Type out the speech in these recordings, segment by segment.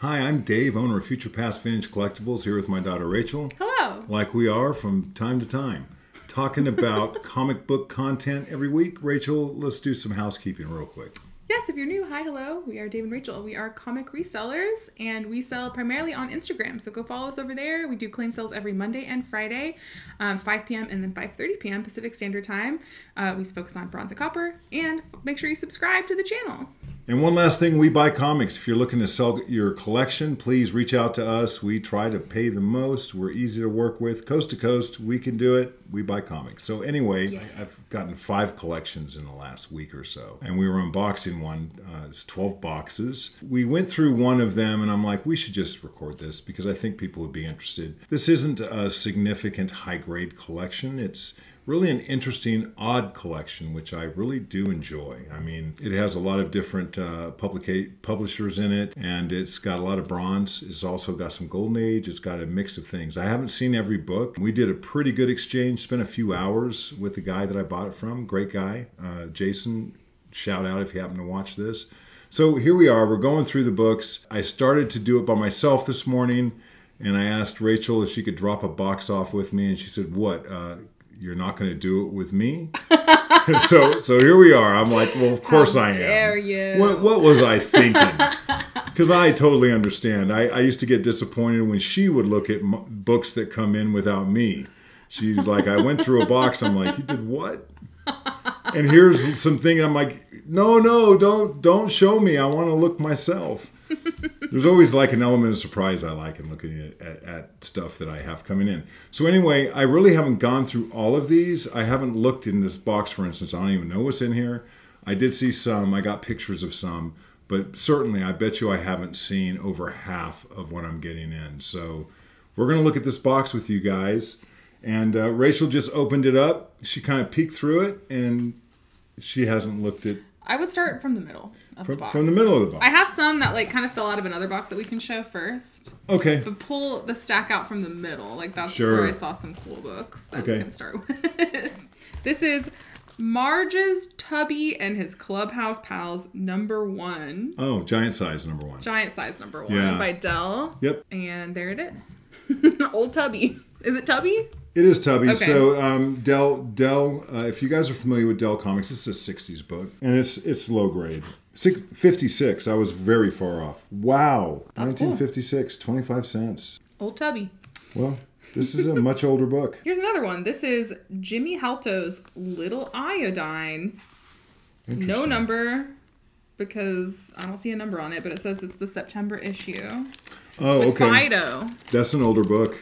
Hi, I'm Dave, owner of Future Past Vintage Collectibles, here with my daughter Rachel. Hello. Like we are from time to time, talking about comic book content every week. Rachel, let's do some housekeeping real quick. Yes, if you're new, hi, hello. We are Dave and Rachel. We are comic resellers, and we sell primarily on Instagram. So go follow us over there. We do claim sales every Monday and Friday, 5 p.m. and then 5:30 p.m. Pacific Standard Time. We focus on bronze and copper, and make sure you subscribe to the channel. And one last thing, we buy comics. If you're looking to sell your collection, please reach out to us. We try to pay the most. We're easy to work with. Coast to coast, we can do it. We buy comics. So anyway, yeah. I've gotten 5 collections in the last week or so. And we were unboxing one. It's 12 boxes. We went through one of them, and I'm like, we should just record this because I think people would be interested. This isn't a significant high-grade collection. It's really an interesting, odd collection, which I really do enjoy. I mean, it has a lot of different publishers in it, and it's got a lot of bronze. It's also got some Golden Age. It's got a mix of things. I haven't seen every book. We did a pretty good exchange, spent a few hours with the guy that I bought it from. Great guy. Jason, shout out if you happen to watch this. So here we are. We're going through the books. I started to do it by myself this morning, and I asked Rachel if she could drop a box off with me, and she said, what? You're not going to do it with me? so here we are. I'm like, well, of course I am. How dare you? What was I thinking? Because I totally understand. I used to get disappointed when she would look at books that come in without me. She's like, I went through a box. I'm like, you did what? And here's something. I'm like, no, don't show me. I want to look myself. There's always like an element of surprise I like in looking at stuff that I have coming in. So anyway, I really haven't gone through all of these. I haven't looked in this box, for instance. I don't even know what's in here. I did see some. I got pictures of some. But certainly, I bet you I haven't seen over half of what I'm getting in. So we're going to look at this box with you guys. And Rachel just opened it up. She kind of peeked through it, and she hasn't looked at... I would start from the middle of the box. From the middle of the box. I have some that like kind of fell out of another box that we can show first. Okay. But pull the stack out from the middle. Like that's where I saw some cool books that we can start with. This is Marge's Tubby and His Clubhouse Pals #1. Oh, giant size #1. Giant size #1 by Dell. Yep. And there it is. Old Tubby. Is it Tubby? It is Tubby. Okay. So Dell. If you guys are familiar with Dell Comics, it's a '60s book, and it's low grade. 56. I was very far off. Wow. That's 1956. Cool. 25 cents. Old Tubby. Well, this is a much older book. Here's another one. This is Jimmy Halto's Little Iodine. No number because I don't see a number on it, but it says it's the September issue. Oh, with okay. Fido. That's an older book.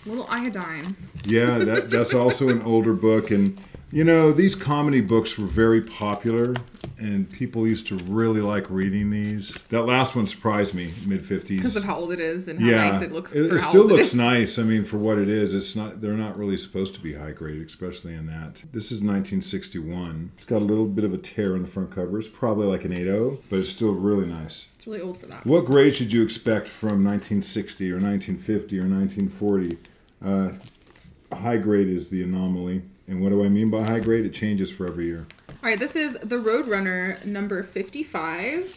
Little Iodine. Yeah, that's also an older book. And, you know, these comedy books were very popular, and people used to really like reading these. That last one surprised me, mid-50s. Because of how old it is and how nice it looks. It still looks nice. I mean, for what it is, it's not. They're not really supposed to be high grade, especially in that. This is 1961. It's got a little bit of a tear on the front cover. It's probably like an 8.0, but it's still really nice. It's really old for that. What grade should you expect from 1960 or 1950 or 1940? High grade is the anomaly. And what do I mean by high grade? It changes for every year. All right, this is the Roadrunner #55.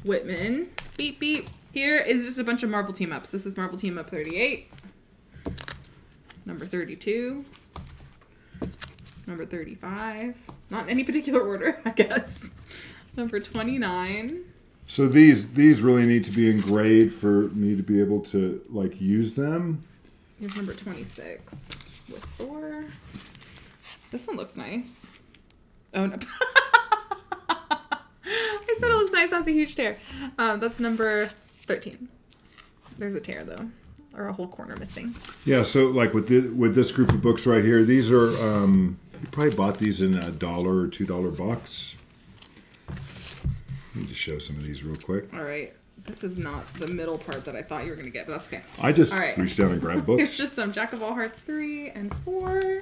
Whitman. Beep, beep. Here is just a bunch of Marvel team-ups. This is Marvel Team-Up 38. #32. #35. Not in any particular order, I guess. #29. So these really need to be engraved for me to be able to like use them. Here's #26 with Thor. This one looks nice. Oh no. I said it looks nice. That's a huge tear. That's #13. There's a tear though, or a whole corner missing. Yeah. So like with this group of books right here, these are you probably bought these in $1 or $2 box. Let me just show some of these real quick. All right. This is not the middle part that I thought you were going to get, but that's okay. I just reached down and grabbed books. Here's just some Jack of All Hearts 3 and 4.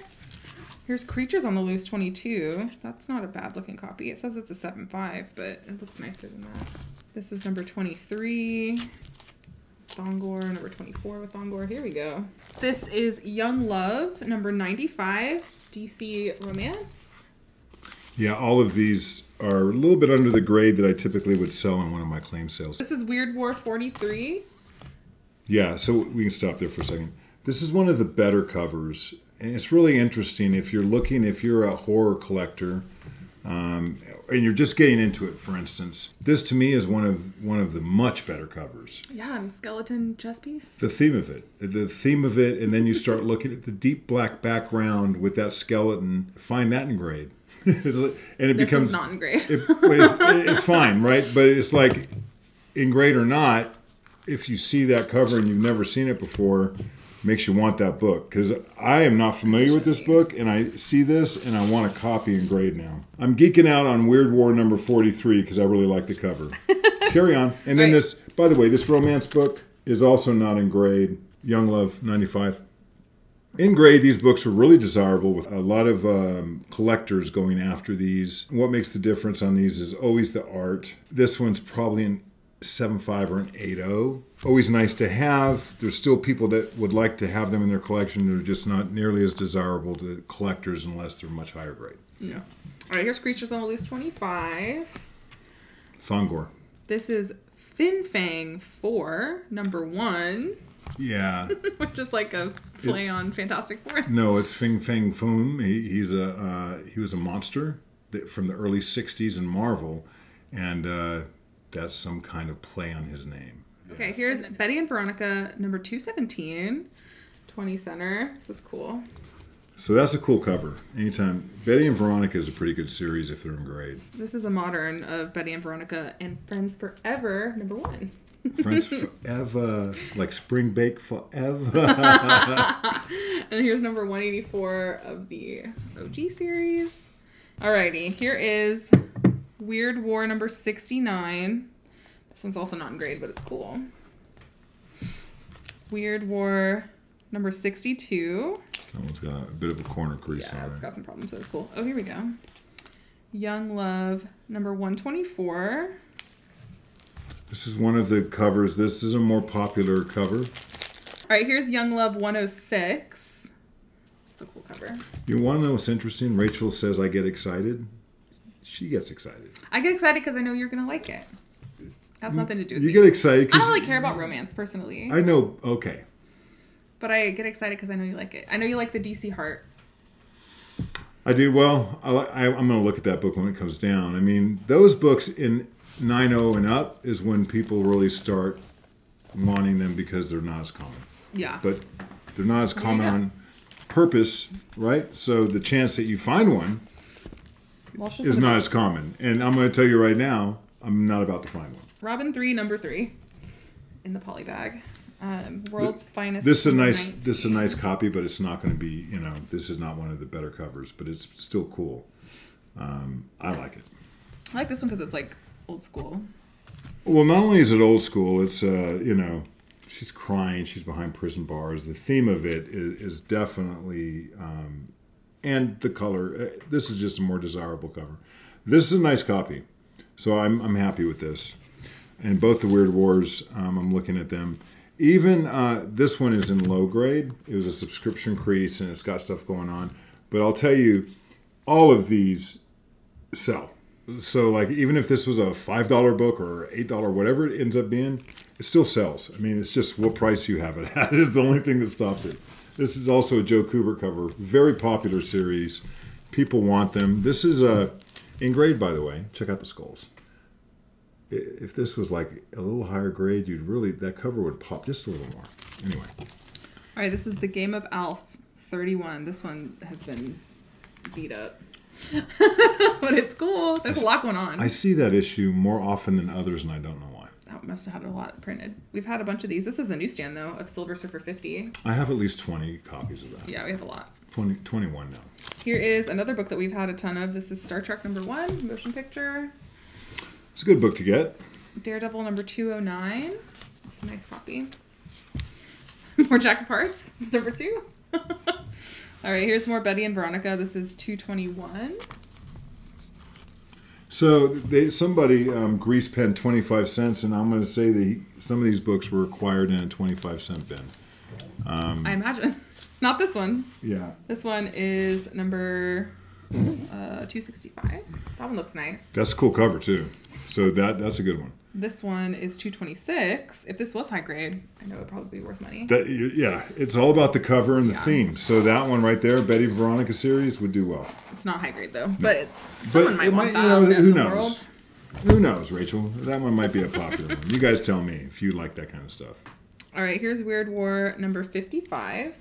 Here's Creatures on the Loose 22. That's not a bad looking copy. It says it's a 7.5, but it looks nicer than that. This is #23. Thongor, #24 with Thongor. Here we go. This is Young Love, #95. DC Romance. Yeah, all of these are a little bit under the grade that I typically would sell in one of my claim sales. This is Weird War 43. Yeah, so we can stop there for a second. This is one of the better covers, and it's really interesting if you're a horror collector, and you're just getting into it. For instance, this to me is one of the much better covers. Yeah, and skeleton chess piece. The theme of it, and then you start looking at the deep black background with that skeleton. Find that in grade, and it becomes not in grade. It's fine, right? But it's like in grade or not. If you see that cover and you've never seen it before, makes you want that book. Because I am not familiar with this book, and I see this, and I want a copy in grade now. I'm geeking out on Weird War number 43 because I really like the cover. Carry on. And then this, by the way, this romance book is also not in grade. Young Love, 95. In grade, these books are really desirable with a lot of collectors going after these. What makes the difference on these is always the art. This one's probably an 7.5 or an 8.0. Always nice to have. There's still people that would like to have them in their collection. They're just not nearly as desirable to collectors unless they're much higher grade. Yeah. All right, here's Creatures on the Loose 25. Thongor. This is Fin Fang 4, number 1. Yeah. Which is like a play on Fantastic Four. No, it's Fin Fang Foom. He was a monster from the early 60s in Marvel, and that's some kind of play on his name. Okay, here's Betty and Veronica, number 217, 20 center. This is cool. So that's a cool cover. Anytime. Betty and Veronica is a pretty good series if they're in grade. This is a modern of Betty and Veronica and Friends Forever, number 1. Friends Forever, like Spring Bake Forever. And here's number 184 of the OG series. Alrighty, here is Weird War number 69. This one's also not in grade, but it's cool. Weird War number 62. That one's got a bit of a corner crease on it. Yeah, it's got some problems, but it's cool. Oh, here we go. Young Love number 124. This is one of the covers. This is a more popular cover. All right, here's Young Love 106. It's a cool cover. You want to know what's interesting? Rachel says, I get excited. She gets excited. I get excited because I know you're going to like it. Has nothing to do with You me. get excited. I don't really care about romance, personally. I know. Okay. But I get excited because I know you like it. I know you like the DC Heart. I do. Well, I'm going to look at that book when it comes down. I mean, those books in 9.0 and up is when people really start wanting them because they're not as common. Yeah. But they're not as common on purpose, right? So the chance that you find one is not as common. And I'm going to tell you right now, I'm not about to find one. Robin 3, number 3, in the poly bag. World's Finest. This is a nice copy, but it's not going to be, this is not one of the better covers, but it's still cool. I like it. I like this one because it's like old school. Well, not only is it old school, it's, she's crying, she's behind prison bars. The theme of it is definitely, and the color, this is just a more desirable cover. This is a nice copy, so I'm happy with this. And both the Weird Wars, I'm looking at them. Even this one is in low grade. It was a subscription crease, and it's got stuff going on. But I'll tell you, all of these sell. So, like, even if this was a $5 book or $8, whatever it ends up being, it still sells. I mean, it's just what price you have it at is the only thing that stops it. This is also a Joe Kubert cover. Very popular series. People want them. This is in grade, by the way. Check out the skulls. If this was like a little higher grade, that cover would pop just a little more. Anyway. All right, this is The Game of Alf 31. This one has been beat up. But it's cool. There's a lot going on. I see that issue more often than others, and I don't know why. That must have had a lot printed. We've had a bunch of these. This is a newsstand, though, of Silver Surfer 50. I have at least 20 copies of that. Yeah, we have a lot. 21 now. Here is another book that we've had a ton of. This is Star Trek number 1, motion picture. It's a good book to get. Daredevil number 209. It's a nice copy. More Jack of Hearts. This is number 2. All right, here's more Betty and Veronica. This is 221. So somebody grease pen 25 cents, and I'm going to say some of these books were acquired in a 25-cent bin. I imagine. Not this one. Yeah. This one is number $265. That one looks nice. That's a cool cover too. So that's a good one. This one is $226. If this was high grade, I know it would probably be worth money. Yeah, it's all about the cover and the theme. So that one right there, Betty Veronica series, would do well. It's not high grade though, but someone might want that out who in the knows? world. Who knows, Rachel? That one might be a popular one. You guys tell me if you like that kind of stuff. All right, here's Weird War number 55.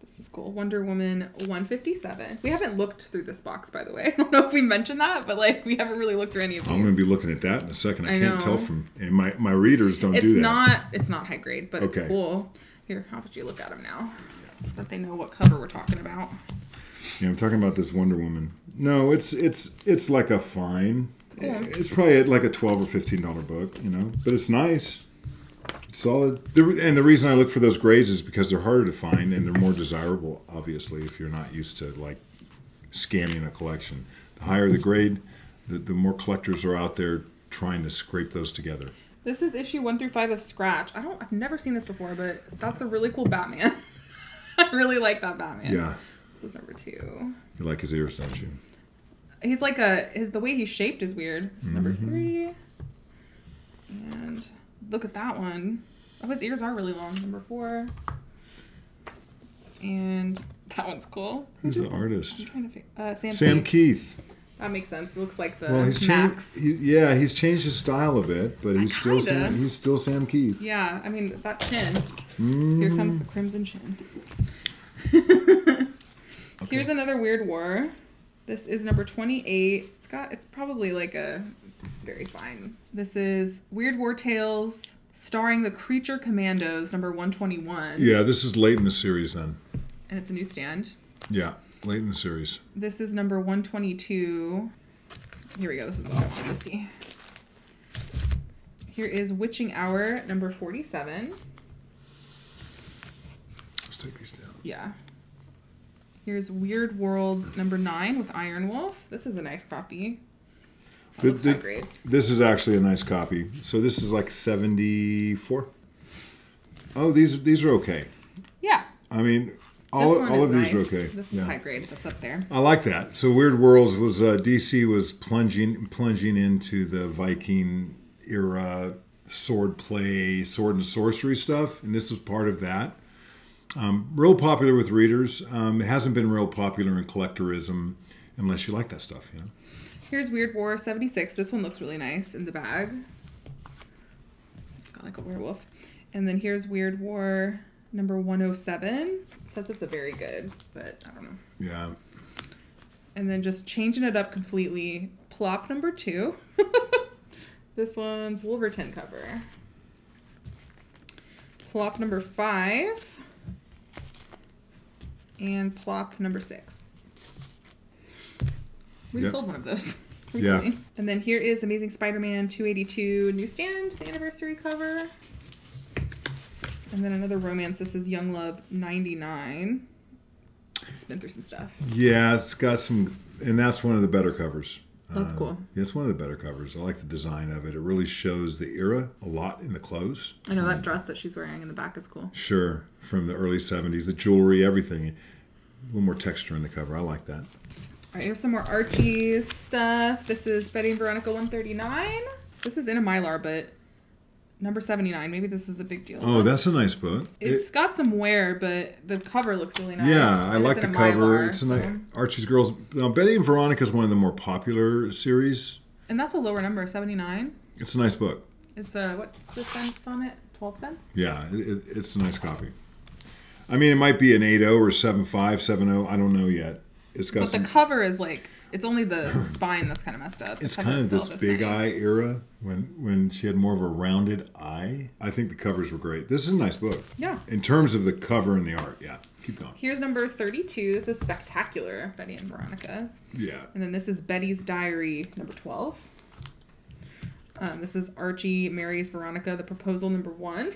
This is cool. Wonder Woman 157. We haven't looked through this box, by the way. I don't know if we mentioned that, but like we haven't really looked through any of these. I'm going to be looking at that in a second. I can't tell from, and my readers don't do that. It's not high grade, but it's cool. Here, how about you look at them now, so that they know what cover we're talking about. Yeah, I'm talking about this Wonder Woman. No, it's like a fine. It's cool. It's probably like a $12 or $15 book, but it's nice. It's solid. And the reason I look for those grades is because they're harder to find and they're more desirable, obviously, if you're not used to like scanning a collection. The higher the grade, the more collectors are out there trying to scrape those together. This is issue 1 through 5 of Scratch. I've never seen this before, but that's a really cool Batman. I really like that Batman. Yeah. This is number 2. You like his ears, don't you? He's like the way he's shaped is weird. This is number 3. And look at that one. Oh, his ears are really long. Number 4. And that one's cool. Who's the artist? I'm trying to Sam Keith. That makes sense. It looks like the he's Max. He's changed his style a bit, but he's still Sam Keith. Yeah, I mean that chin. Here comes the crimson chin. Okay. Here's another Weird War. This is number 28. It's probably like a very fine. This is Weird War Tales starring the Creature Commandos, number 121. Yeah, this is late in the series then. And it's a newsstand. Yeah, late in the series. This is number 122. Here we go. This is what I wanted to see. Here is Witching Hour, number 47. Let's take these down. Yeah. Here's Weird Worlds, number 9 with Iron Wolf. This is a nice copy. This is actually a nice copy. So this is like 74. Oh, these are okay. Yeah. I mean, all of these are okay. This is high grade. That's up there. I like that. So Weird Worlds was DC was plunging into the Viking era sword play, sword and sorcery stuff, and this was part of that. Real popular with readers. It hasn't been real popular in collectorism unless you like that stuff, Here's Weird War 76. This one looks really nice in the bag. It's got like a werewolf. And then here's Weird War number 107. It says it's a very good, but I don't know. Yeah. And then just changing it up completely. Plop number 2. This one's Wolverton cover. Plop number 5. And plop number 6. We sold one of those recently. Yeah. And then here is Amazing Spider-Man 282 newsstand anniversary cover. And then another romance. This is Young Love 99. It's been through some stuff. Yeah, it's got some, and that's one of the better covers. That's cool. Yeah, it's one of the better covers. I like the design of it. It really shows the era a lot in the clothes. I know that dress that she's wearing in the back is cool. Sure, from the early 70s, the jewelry, everything. A little more texture in the cover. I like that. All right, here's some more Archie stuff. This is Betty and Veronica 139. This is in a Mylar, but number 79. Maybe this is a big deal. Oh, that's a nice book. It's got some wear, but the cover looks really nice. Yeah, I like the cover. It's a nice Archie's Girls. Now, Betty and Veronica is one of the more popular series. And that's a lower number, 79. It's a nice book. It's what's the cents on it? 12 cents? Yeah, it's a nice copy. I mean, it might be an 8.0 or 7.5, 7.0. I don't know yet. It's got. But the cover is like, it's only the spine that's kind of messed up. It's kind of this big eye era when she had more of a rounded eye. I think the covers were great. This is a nice book. Yeah. In terms of the cover and the art, yeah. Keep going. Here's number 32. This is Spectacular, Betty and Veronica. Yeah. And then this is Betty's Diary, number 12. This is Archie marries Veronica, the proposal, number 1.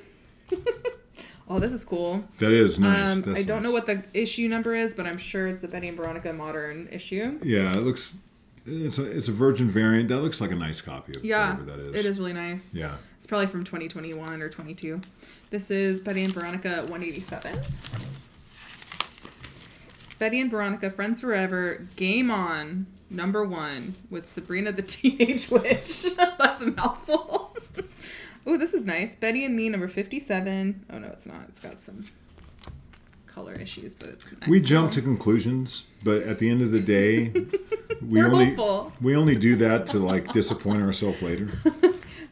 Oh, this is cool. That is nice. I don't know what the issue number is, but I'm sure it's a Betty and Veronica modern issue. Yeah, it looks. It's a Virgin variant. That looks like a nice copy of whatever that is. It is really nice. Yeah. It's probably from 2021 or 22. This is Betty and Veronica 187. Betty and Veronica, Friends Forever, Game On, #1 with Sabrina the Teenage Witch. That's a mouthful. Oh, this is nice. Betty and Me, #57. Oh, no, it's not. It's got some color issues, but it's nice. We jump to conclusions, but at the end of the day, We're hopeful. we only do that to like disappoint ourselves later.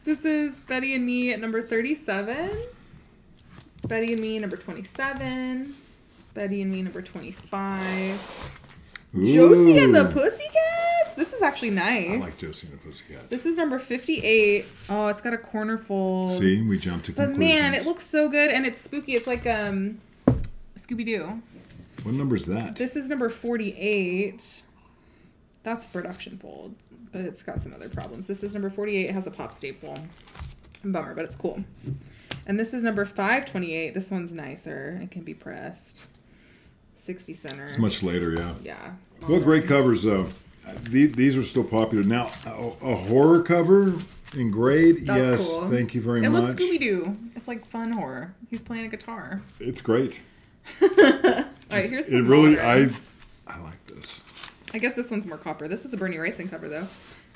This is Betty and Me at #37. Betty and Me, #27. Betty and Me, #25. Ooh. Josie and the Pussycats. This is actually nice. I like Josie and the Pussycats. This is #58. Oh, it's got a corner fold. See, we jumped to conclusions. But man, it looks so good, and it's spooky. It's like Scooby-Doo. What number is that? This is #48. That's a production fold, but it's got some other problems. This is #48. It has a pop staple. Bummer, but it's cool. And this is #528. This one's nicer. It can be pressed. 60 center. It's much later, yeah. Yeah. What great covers, though. These are still popular. Now, a horror cover in grade? That's yes, cool. Thank you very much. It looks Scooby-Doo. It's like fun horror. He's playing a guitar. It's great. All right, here's some moderns. I like this. I guess this one's more copper. This is a Bernie Wrightson cover, though.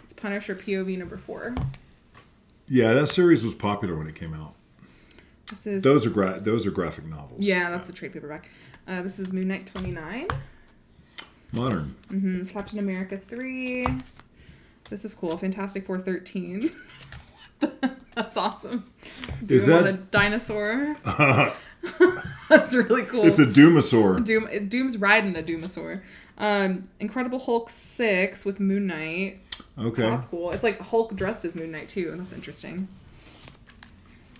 It's Punisher POV #4. Yeah, that series was popular when it came out. This is Those are graphic novels. Yeah, that's a trade paperback. This is Moon Knight 29. Modern. Captain America 3. This is cool. Fantastic Four 13. That's awesome. Is Doom that on a dinosaur? That's really cool. It's a Doomasaur. Doom's riding a Doomasaur. Incredible Hulk 6 with Moon Knight. Okay. That's cool. It's like Hulk dressed as Moon Knight too, and that's interesting.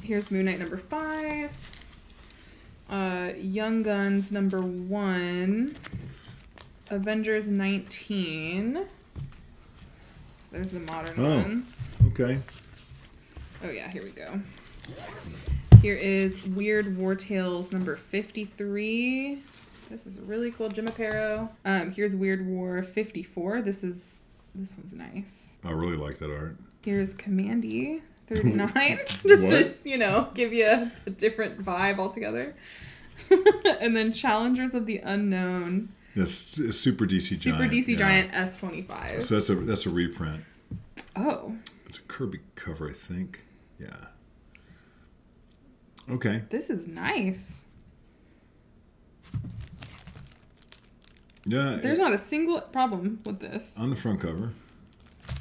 Here's Moon Knight #5. Young Guns #1. Avengers 19. So there's the modern ones. Okay. Oh yeah, here we go. Here is Weird War Tales #53. This is really cool. Jim Aparo. Here's Weird War 54. This one's nice. I really like that art. Here's Commandy 39. Just to, give you a different vibe altogether. And then Challengers of the Unknown. Yes, Super DC Giant. Super DC Giant S25. So that's a reprint. Oh. It's a Kirby cover, I think. Yeah. Okay. This is nice. Yeah. There's not a single problem with this. On the front cover.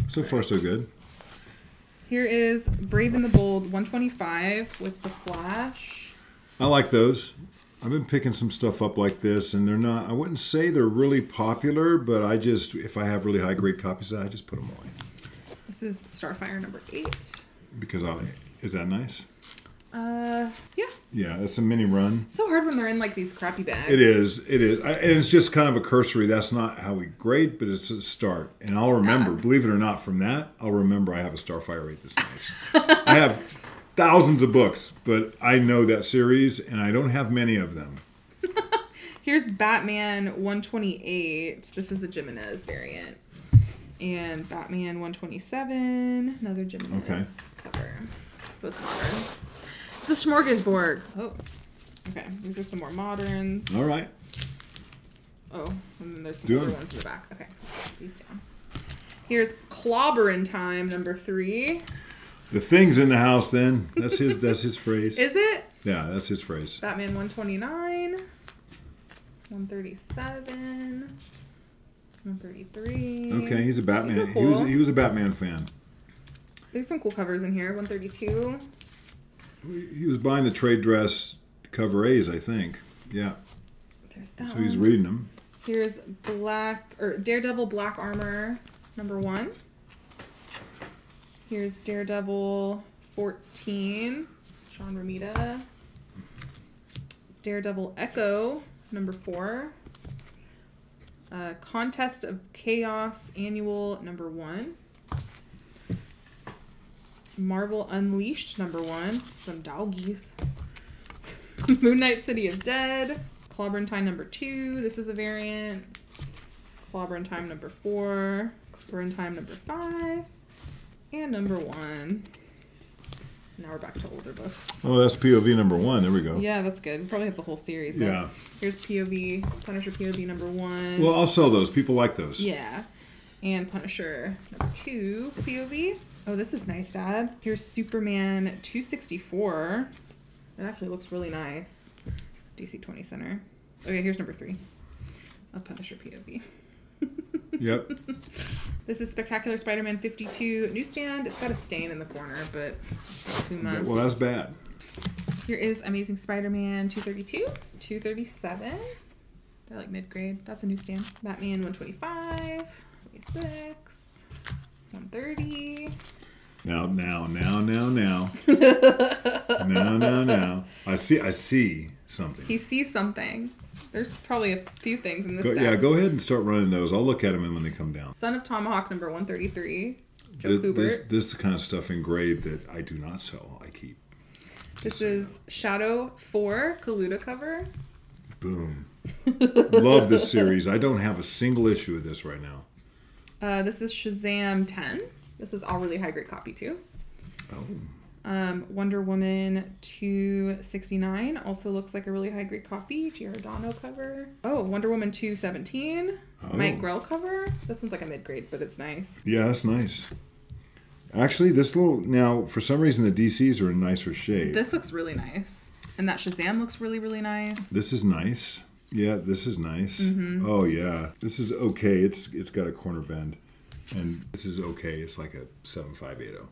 So far, so good. Here is Brave and the Bold 125 with the Flash. I like those. I've been picking some stuff up like this, and they're not, I wouldn't say they're really popular, but if I have really high grade copies, I just put them away. This is Starfire #8. Because is that nice? Yeah. Yeah, that's a mini run. It's so hard when they're in like these crappy bags. It is. And it's just kind of a cursory. That's not how we grade, but it's a start. And I'll remember, believe it or not, from that, I'll remember I have a Starfire 8 this nice. I have thousands of books, but I know that series, and I don't have many of them. Here's Batman 128. This is a Jimenez variant. And Batman 127. Another Jimenez cover. Both modern. It's a smorgasbord. Oh. Okay. These are some more moderns. All right. Oh. And then there's some other ones in the back. Okay. Put these down. Here's Clobberin' Time #3. The thing's in the house then. That's his phrase. Is it? Yeah, that's his phrase. Batman 129. 137. 133. Okay, he's a Batman. Cool. He was a Batman fan. There's some cool covers in here. 132. He was buying the trade dress cover A's, I think. Yeah. There's that. So he's reading them. Here's Daredevil Black Armor #1. Here's Daredevil 14. Sean Romita. Daredevil Echo #4. Contest of Chaos Annual #1. Marvel Unleashed #1. Some doggies. Moon Knight City of Dead. Clobberin' Time #2. This is a variant. Clobberin' Time #4. Clobberin' Time #5. And #1. Now we're back to older books. Oh, that's POV number 1. There we go. Yeah, that's good. We probably have the whole series. Though. Yeah. Here's POV, Punisher POV number 1. Well, I'll sell those. People like those. Yeah. And Punisher number 2 POV. Oh, this is nice, Dad. Here's Superman 264. It actually looks really nice. DC 20 Center. Okay, here's number 3 of Punisher POV. Yep. This is Spectacular Spider-Man 52 newsstand. It's got a stain in the corner, but Puma. Well, that's bad. Here is Amazing Spider-Man 232, 237. They're like mid-grade. That's a newsstand. Batman 125, 26, 130. Now. No. I see something. He sees something. There's probably a few things in this deck. Yeah, go ahead and start running those. I'll look at them when they come down. Son of Tomahawk number 133. Joe Kubert. This is the kind of stuff in grade that I do not sell. I keep. This is Shadow 4 Kaluta cover. Boom. Love this series. I don't have a single issue of this right now. This is Shazam 10. This is all really high grade copy too. Oh. Wonder Woman 269 also looks like a really high grade copy. Giordano cover. Oh, Wonder Woman 217. Oh. Mike Grell cover. This one's like a mid grade, but it's nice. Yeah, that's nice. Actually, this little now for some reason the DCs are in nicer shade. This looks really nice, and that Shazam looks really nice. This is nice. Yeah, this is nice. Mm-hmm. Oh yeah, this is okay. It's got a corner bend, and this is okay. It's like a 7580.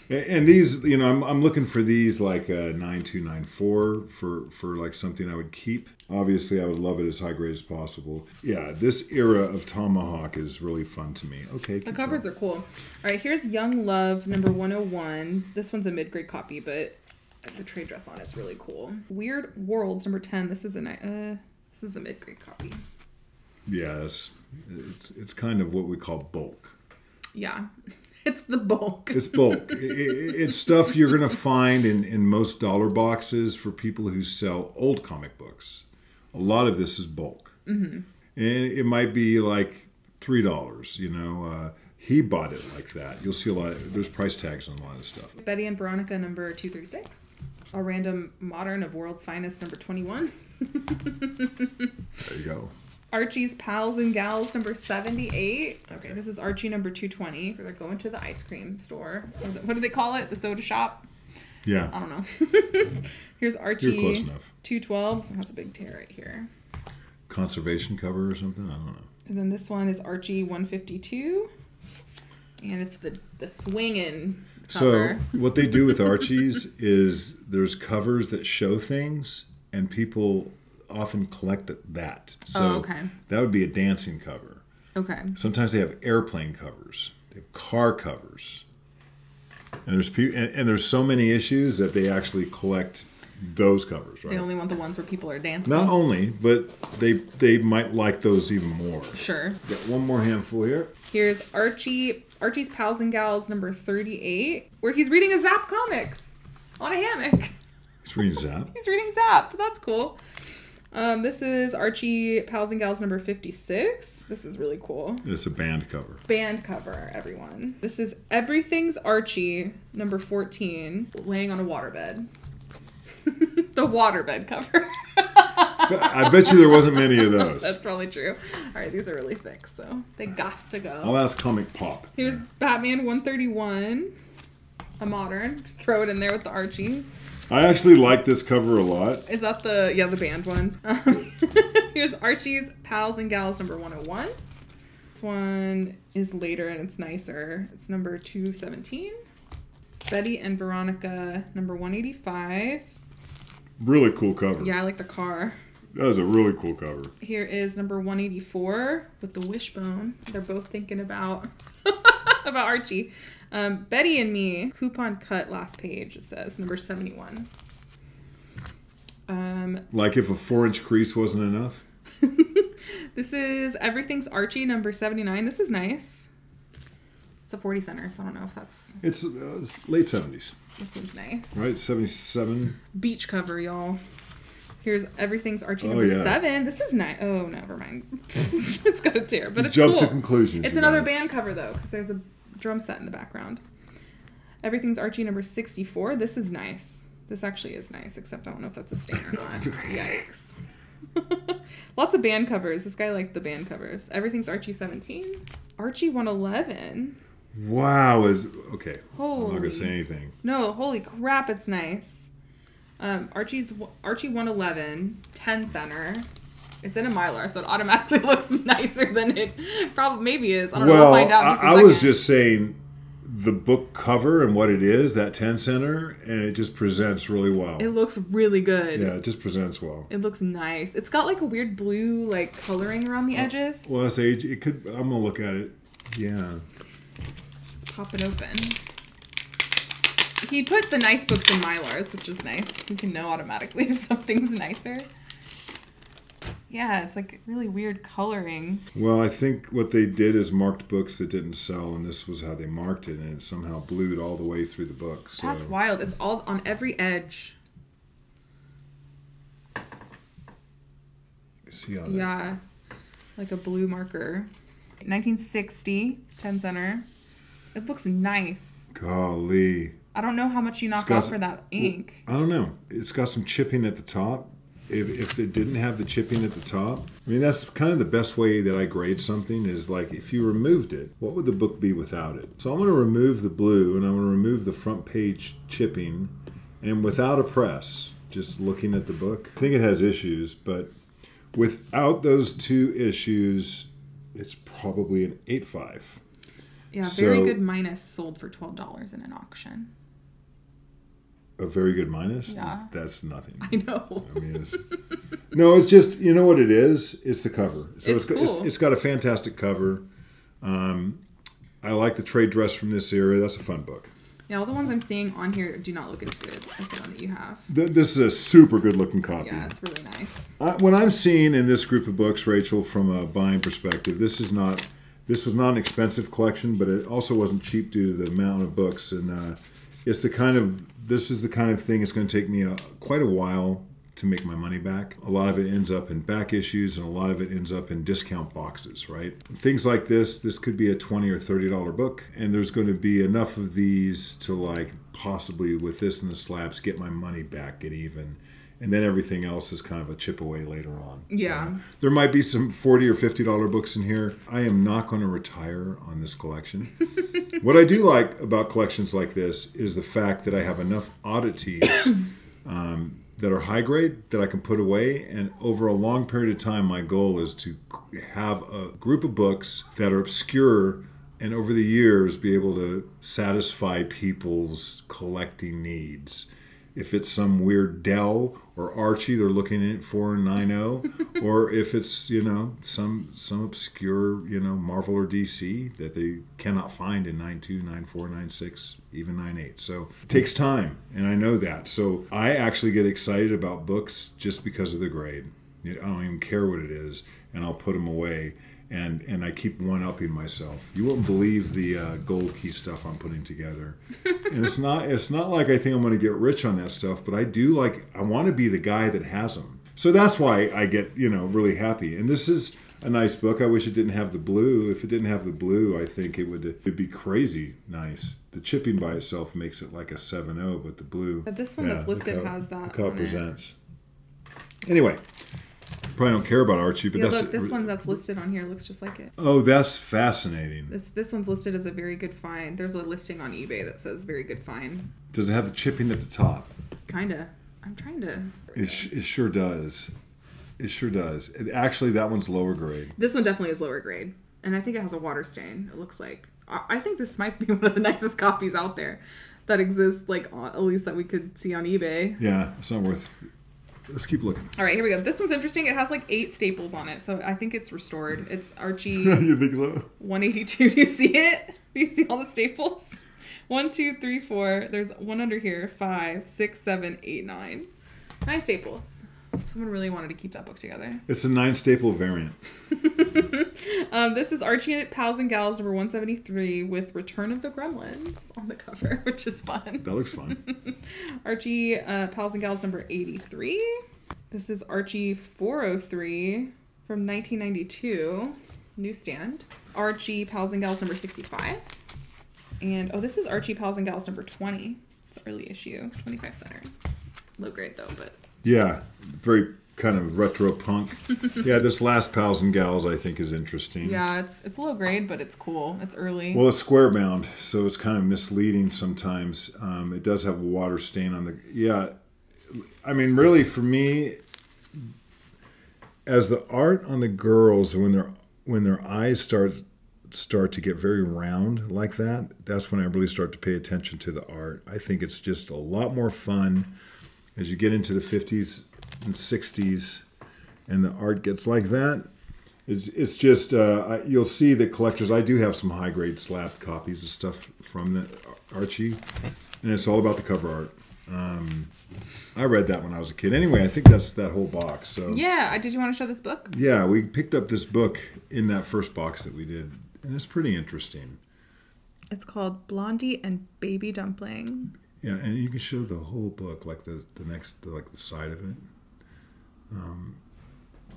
And these, you know, I'm looking for these like a 9294 for like something I would keep. Obviously, I would love it as high grade as possible. Yeah, this era of Tomahawk is really fun to me. Okay. The covers are cool. All right, here's Young Love number 101. This one's a mid grade copy, but the trade dress on it's really cool. Weird Worlds number 10. This is a mid grade copy. Yeah, it's kind of what we call bulk. Yeah. It's the bulk. It's bulk. It's stuff you're going to find in most dollar boxes for people who sell old comic books. A lot of this is bulk. Mm-hmm. And it might be like $3, you know. He bought it like that. You'll see a lot. There's price tags on a lot of stuff. Betty and Veronica number 236. A Random Modern of World's Finest number 21. There you go. Archie's Pals and Gals number 78. Okay, this is Archie number 220. They're going to the ice cream store. What do they call it? The soda shop? Yeah. I don't know. Here's Archie. You're close enough. 212. It has a big tear right here. Conservation cover or something? I don't know. And then this one is Archie 152. And it's the swinging cover. So what they do with Archie's is there's covers that show things, and people often collect that. So okay. That would be a dancing cover. Okay. Sometimes they have airplane covers. They have car covers. And there's so many issues that they actually collect those covers, right? They only want the ones where people are dancing. Not only, but they might like those even more. Sure. Got one more handful here. Here's Archie's Pals and Gals number 38, where he's reading a Zap comics on a hammock. He's reading Zap? He's reading Zap. That's cool. This is Archie Pals and Gals number 56. This is really cool. It's a band cover. Band cover, everyone. This is Everything's Archie number 14, laying on a waterbed. The waterbed cover. I bet you there wasn't many of those. That's probably true. All right, these are really thick, so they gots to go. I'll ask Comic Pop. Here's Batman 131, a modern. Just throw it in there with the Archie. I actually like this cover a lot. Is that the band one? Here's Archie's Pals and Gals number 101. This one is later and it's nicer. It's number 217. Betty and Veronica number 185. Really cool cover. Yeah, I like the car. That was a really cool cover. Here is number 184 with the wishbone. They're both thinking about Archie. Betty and Me, coupon cut last page, it says, number 71. Like if a 4-inch crease wasn't enough? This is Everything's Archie, number 79. This is nice. It's a 40 center, so I don't know if that's... It's late 70s. This is nice. Right, 77. Beach cover, y'all. Here's Everything's Archie number 7. This is nice. Oh, never mind. It's got a tear, but it's Jump cool. to conclusions. It's another band cover, though, because there's a drum set in the background. Everything's Archie number 64. This is nice. This actually is nice, except I don't know if that's a stain or not. Yikes. Lots of band covers. This guy liked the band covers. Everything's Archie 17. Archie 111. Wow. Okay. Holy. I'm not going to say anything. No, holy crap, it's nice. Archie 111, 10 center. It's in a Mylar, so it automatically looks nicer than it probably maybe is. I don't know. We'll find out in just a second. I was just saying the book cover and what it is, that 10 center, and it just presents really well. It looks really good. Yeah, it just presents well. It looks nice. It's got like a weird blue like coloring around the edges. Well, I say it could. I'm gonna look at it. Yeah. Let's pop it open. He put the nice books in Mylars, which is nice. You can know automatically if something's nicer. Yeah, it's like really weird coloring. Well, I think what they did is marked books that didn't sell, and this was how they marked it, and it somehow blued all the way through the book. So. That's wild. It's all on every edge. See how that... Yeah, like a blue marker. 1960, 10 center. It looks nice. Golly. I don't know how much you knock off for that ink. I don't know. It's got some chipping at the top. If it didn't have the chipping at the top, I mean, that's kind of the best way that I grade something is like if you removed it, what would the book be without it? So I'm going to remove the blue and I'm going to remove the front page chipping, and without a press, just looking at the book, I think it has issues, but without those two issues, it's probably an 8.5. Yeah, very good minus sold for $12 in an auction. A very good minus? Yeah. That's nothing. I know. I mean, it's just, you know what it is? It's the cover. So it's cool. It's got a fantastic cover. I like the trade dress from this era. That's a fun book. Yeah, all the ones I'm seeing on here do not look as good as the one that you have. This is a super good looking copy. Yeah, it's really nice. What I'm seeing in this group of books, Rachel, from a buying perspective, this was not an expensive collection, but it also wasn't cheap due to the amount of books. And this is the kind of thing it's going to take me quite a while to make my money back. A lot of it ends up in back issues, and a lot of it ends up in discount boxes, right? Things like this could be a $20 or $30 book, and there's going to be enough of these to, like, possibly with this and the slabs, get my money back, get even. And then everything else is kind of a chip away later on. Yeah. There might be some $40 or $50 books in here. I am not going to retire on this collection. What I do like about collections like this is the fact that I have enough oddities that are high grade that I can put away. And over a long period of time, my goal is to have a group of books that are obscure and over the years be able to satisfy people's collecting needs. If it's some weird Dell or Archie they're looking at for 9.0, or if it's, some obscure, Marvel or DC that they cannot find in 9.2, 9.4, 9.6, even 9.8. So it takes time, and I know that. So I actually get excited about books just because of the grade. I don't even care what it is, and I'll put them away. And I keep one-upping myself. You wouldn't believe the gold key stuff I'm putting together. And it's not like I think I'm going to get rich on that stuff, but I want to be the guy that has them. So that's why I get, really happy. And this is a nice book. I wish it didn't have the blue. If it didn't have the blue, I think it'd be crazy nice. The chipping by itself makes it like a 7.0, but the blue. But this one that's listed has that. Look how it presents. Anyway. Probably don't care about Archie, but this one that's listed on here looks just like it. Oh, that's fascinating. This one's listed as a very good find. There's a listing on eBay that says very good find. Does it have the chipping at the top? Kinda. I'm trying to. It sure does. It sure does. Actually, that one's lower grade. This one definitely is lower grade, and I think it has a water stain. It looks like. I think this might be one of the nicest copies out there that exists, like at least that we could see on eBay. Yeah, it's not worth. Let's keep looking. All right, here we go. This one's interesting. It has like 8 staples on it, so I think it's restored. It's Archie. You think so? 182. Do you see it? Do you see all the staples? 1, 2, 3, 4. There's one under here. 5, 6, 7, 8, 9. 9 staples. Someone really wanted to keep that book together. It's a 9 staple variant. This is Archie and Pals and Gals number 173 with Return of the Gremlins on the cover, which is fun. That looks fun. Archie Pals and Gals number 83. This is Archie 403 from 1992, newsstand. Archie Pals and Gals number 65. And, oh, this is Archie Pals and Gals number 20. It's an early issue, 25 center. Low grade, though, but... Yeah, very kind of retro punk. Yeah, this last Pals and Gals, I think, is interesting. Yeah, it's low grade, but it's cool. It's early. Well, it's square bound, so it's kind of misleading sometimes. It does have a water stain on the... Yeah, I mean, really, for me, as the art on the girls, when their eyes start to get very round like that, that's when I really start to pay attention to the art. I think it's just a lot more fun as you get into the 50s and 60s and the art gets like that. It's just, you'll see that collectors, I do have some high-grade slabbed copies of stuff from the Archie, and it's all about the cover art. I read that when I was a kid. Anyway, I think that's that whole box. So yeah, did you want to show this book? Yeah, we picked up this book in that first box that we did, and it's pretty interesting. It's called Blondie and Baby Dumpling. Yeah, and you can show the whole book, like the side of it.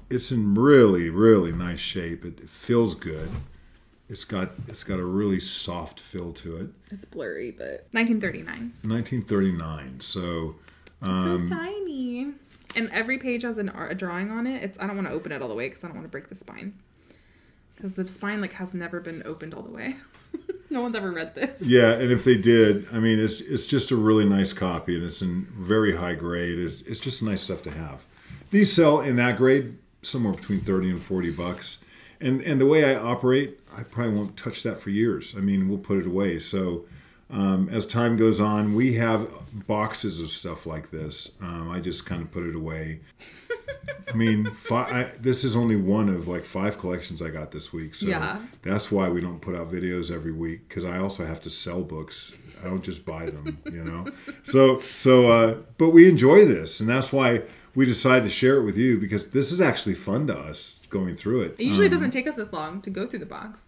It's in really, really nice shape. It feels good. It's got a really soft feel to it. It's blurry, but 1939. 1939. So it's so tiny, and every page has a drawing on it. I don't want to open it all the way because I don't want to break the spine. Because the spine has never been opened all the way. No one's ever read this. Yeah, and if they did, I mean, it's just a really nice copy, and it's in very high grade. It's just nice stuff to have. These sell in that grade somewhere between $30 and $40. And the way I operate, I probably won't touch that for years. I mean, we'll put it away. So as time goes on, we have boxes of stuff like this. I just kind of put it away. I mean, this is only one of 5 collections I got this week. So yeah. That's why we don't put out videos every week, because I also have to sell books. I don't just buy them, you know. But we enjoy this, and that's why we decided to share it with you, because this is actually fun to us going through it. It usually doesn't take us this long to go through the box.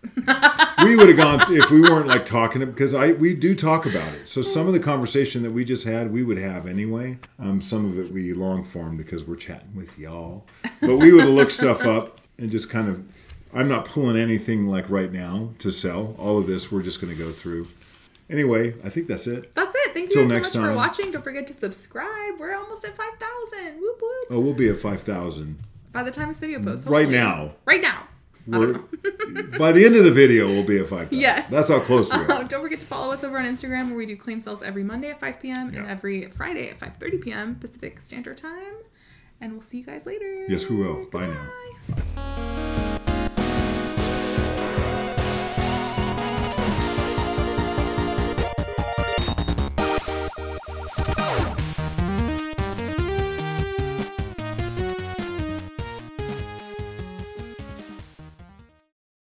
We would have gone if we weren't talking, because we do talk about it. So some of the conversation that we just had, we would have anyway. Some of it we long form because we're chatting with y'all. But we would have looked stuff up and just kind of, I'm not pulling anything right now to sell. All of this we're just going to go through. Anyway, I think that's it. That's it. Thank you guys so much for watching. Don't forget to subscribe. We're almost at 5,000. Whoop whoop. Oh, we'll be at 5,000. By the time this video posts. Hopefully. Right now. Right now. By the end of the video, we'll be at 5,000. Yes. That's how close we are. Don't forget to follow us over on Instagram, where we do claim sales every Monday at 5 p.m. and every Friday at 5:30 p.m. Pacific Standard Time. And we'll see you guys later. Yes, we will. Goodbye. Bye now.